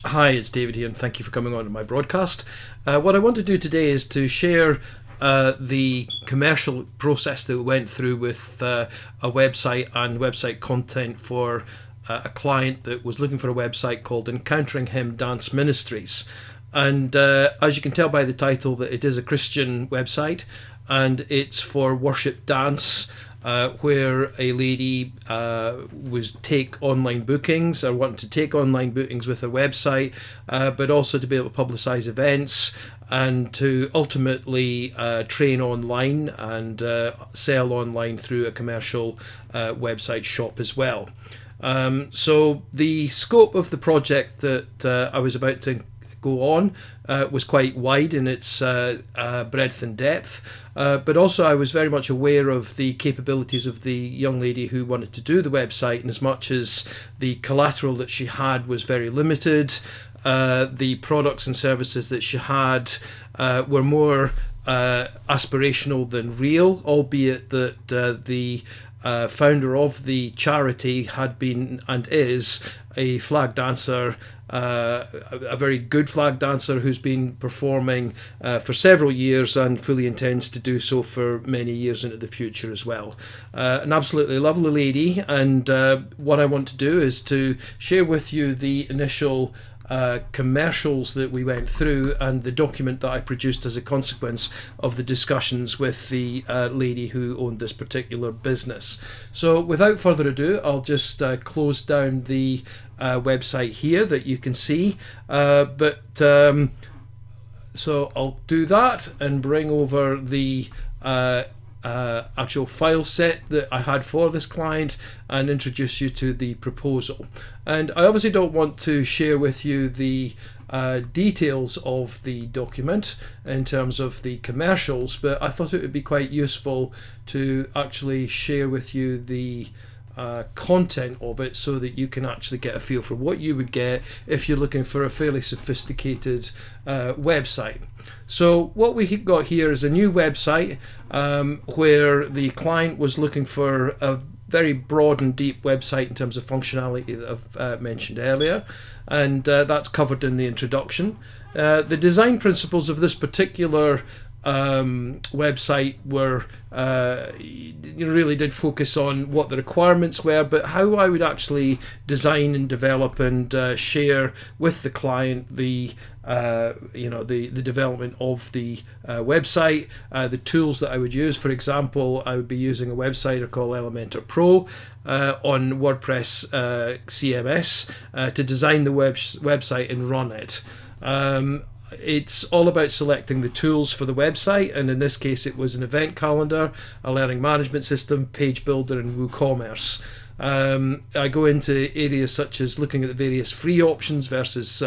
Hi, it's David here, and thank you for coming on to my broadcast. What I want to do today is to share the commercial process that we went through with a website and website content for a client that was looking for a website called Encountering Him Dance Ministries. And as you can tell by the title, that it is a Christian website, and it's for worship dance, where a lady was take online bookings or wanting to take online bookings with her website, but also to be able to publicise events and to ultimately train online and sell online through a commercial website shop as well. So the scope of the project that I was about to go on was quite wide in its breadth and depth, but also I was very much aware of the capabilities of the young lady who wanted to do the website, and as much as the collateral that she had was very limited, the products and services that she had were more aspirational than real, albeit that the founder of the charity had been and is a flag dancer, a very good flag dancer who's been performing for several years and fully intends to do so for many years into the future as well. An absolutely lovely lady, and what I want to do is to share with you the initial commercials that we went through and the document that I produced as a consequence of the discussions with the lady who owned this particular business. So without further ado, I'll just close down the website here that you can see, so I'll do that and bring over the actual file set that I had for this client and introduce you to the proposal. And I obviously don't want to share with you the details of the document in terms of the commercials, but I thought it would be quite useful to actually share with you the content of it so that you can actually get a feel for what you would get if you're looking for a fairly sophisticated website. So what we got here is a new website where the client was looking for a very broad and deep website in terms of functionality that I've mentioned earlier, and that's covered in the introduction. The design principles of this particular website were really did focus on what the requirements were, but how I would actually design and develop and share with the client the development of the website, the tools that I would use. For example, I would be using a website called Elementor Pro on WordPress CMS to design the website and run it. It's all about selecting the tools for the website, and in this case it was an event calendar, a learning management system, page builder, and WooCommerce. I go into areas such as looking at the various free options versus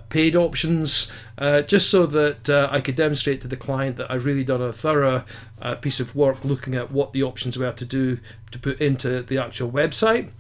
paid options, just so that I could demonstrate to the client that I've really done a thorough piece of work looking at what the options were to put into the actual website.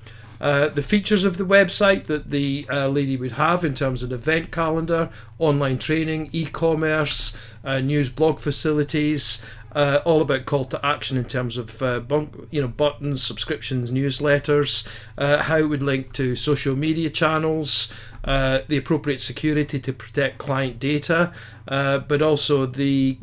The features of the website that the lady would have in terms of event calendar, online training, e-commerce, news blog facilities, all about call to action in terms of buttons, subscriptions, newsletters, how it would link to social media channels, the appropriate security to protect client data, but also the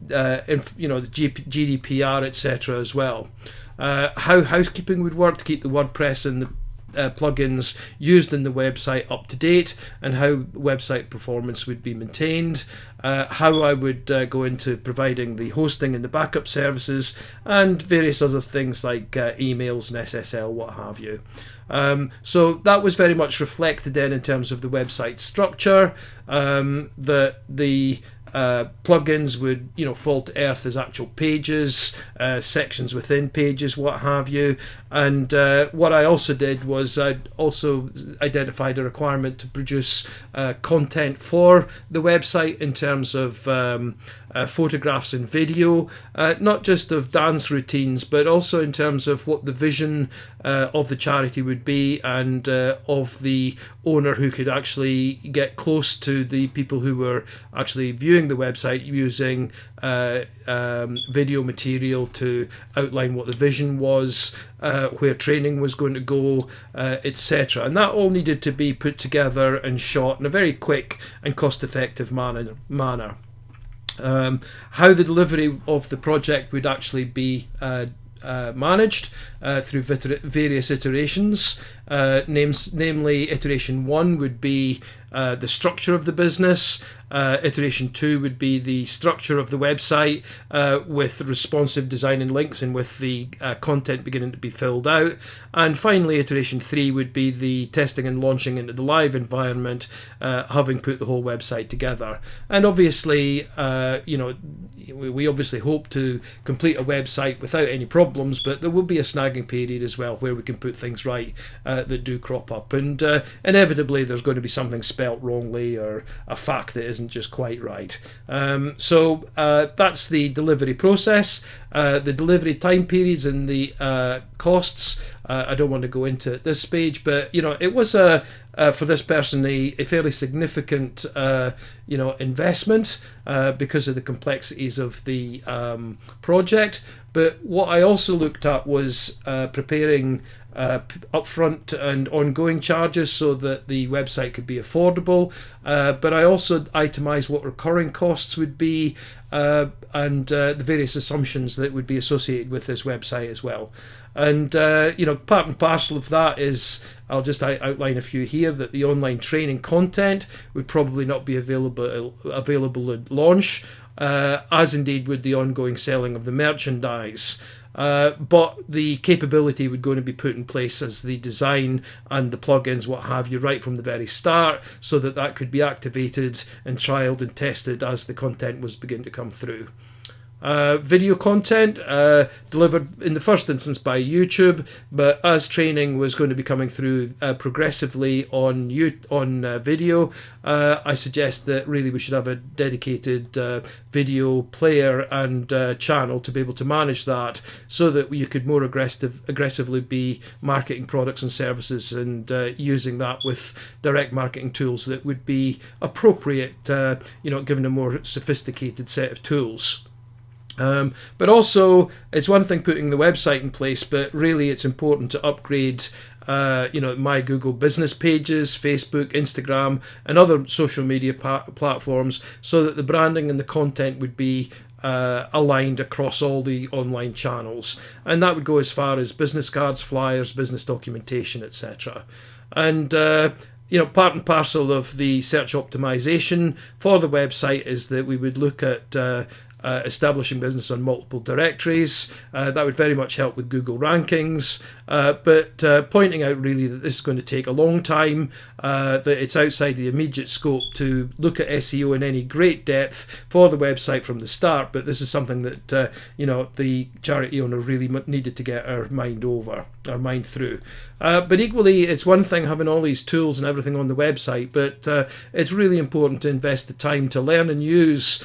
GDPR, etc. as well. How housekeeping would work to keep the WordPress and the plugins used in the website up to date, and how website performance would be maintained, how I would go into providing the hosting and the backup services, and various other things like emails and SSL, what have you. So that was very much reflected then in terms of the website structure, that the plugins would fall to earth as actual pages, sections within pages, what have you. And what I also did was I also identified a requirement to produce content for the website in terms of photographs and video, not just of dance routines, but also in terms of what the vision of the charity would be, and of the owner who could actually get close to the people who were actually viewing the website, using video material to outline what the vision was, where training was going to go, etc. And that all needed to be put together and shot in a very quick and cost-effective manner. How the delivery of the project would actually be managed through various iterations. Namely, iteration 1 would be the structure of the business. Iteration 2 would be the structure of the website, with responsive design and links, and with the content beginning to be filled out. And finally, iteration 3 would be the testing and launching into the live environment, having put the whole website together. And obviously, we obviously hope to complete a website without any problems, but there will be a snagging period as well, where we can put things right that do crop up. And inevitably, there's going to be something spelt wrongly, or a fact that isn't just quite right. So that's the delivery process. The delivery time periods and the costs, I don't want to go into at this stage, but it was for this person a fairly significant investment because of the complexities of the project. But what I also looked at was preparing upfront and ongoing charges so that the website could be affordable, but I also itemised what recurring costs would be, and the various assumptions that would be associated with this website as well. And part and parcel of that is, I'll just outline a few here, that the online training content would probably not be available at launch, as indeed would the ongoing selling of the merchandise. But the capability would going to be put in place as the design and the plugins, what have you, right from the very start, so that could be activated and trialed and tested as the content was beginning to come through. Video content delivered in the first instance by YouTube, but as training was going to be coming through progressively on video, I suggest that really we should have a dedicated video player and channel to be able to manage that, so that you could more aggressively be marketing products and services, and using that with direct marketing tools that would be appropriate, given a more sophisticated set of tools. But also, it's one thing putting the website in place, but really it's important to upgrade my Google business pages, Facebook, Instagram, and other social media platforms, so that the branding and the content would be aligned across all the online channels. And that would go as far as business cards, flyers, business documentation, etc. And part and parcel of the search optimization for the website is that we would look at establishing business on multiple directories. That would very much help with Google rankings, but pointing out really that this is going to take a long time, that it's outside the immediate scope to look at SEO in any great depth for the website from the start, but this is something that the charity owner really needed to get our mind through. But equally, it's one thing having all these tools and everything on the website, but it's really important to invest the time to learn and use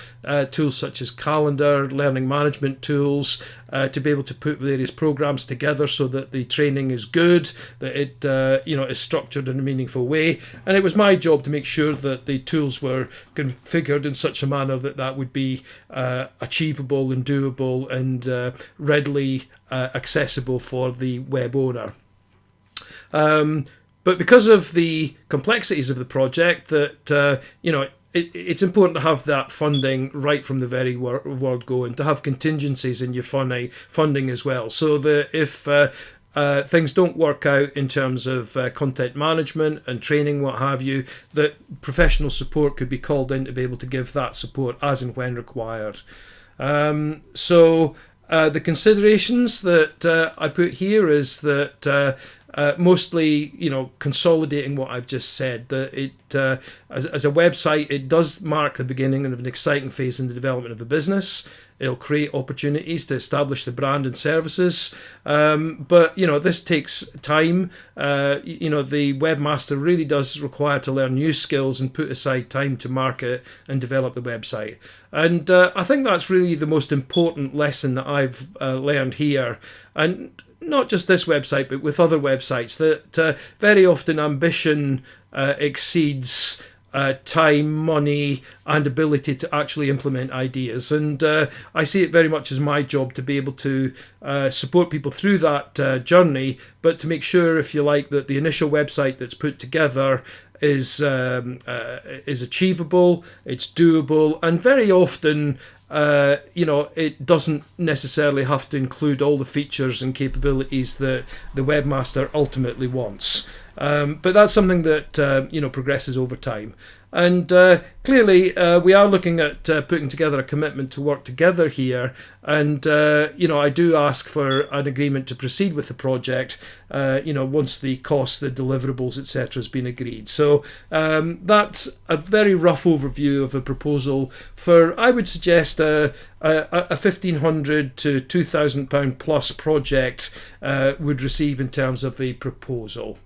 tools such as calendar, learning management tools, to be able to put various programs together so that the training is good, that it is structured in a meaningful way. And it was my job to make sure that the tools were configured in such a manner that would be achievable and doable and readily accessible for the web owner. But because of the complexities of the project, that it's important to have that funding right from the very word go, and to have contingencies in your funding as well, so that if things don't work out in terms of content management and training, what have you, that professional support could be called in to be able to give that support as and when required. So the considerations that I put here is that mostly, consolidating what I've just said, that it, as a website, it does mark the beginning of an exciting phase in the development of a business. It'll create opportunities to establish the brand and services. But, this takes time. The webmaster really does require to learn new skills and put aside time to market and develop the website. And I think that's really the most important lesson that I've learned here. And not just this website, but with other websites, that very often ambition exceeds time, money, and ability to actually implement ideas. And I see it very much as my job to be able to support people through that journey, but to make sure, if you like, that the initial website that's put together is achievable, it's doable, and very often it doesn't necessarily have to include all the features and capabilities that the webmaster ultimately wants. But that's something that progresses over time. And clearly, we are looking at putting together a commitment to work together here. And, I do ask for an agreement to proceed with the project, once the costs, the deliverables, etc. has been agreed. So that's a very rough overview of a proposal for, I would suggest, a £1,500 to £2,000 plus project would receive in terms of a proposal.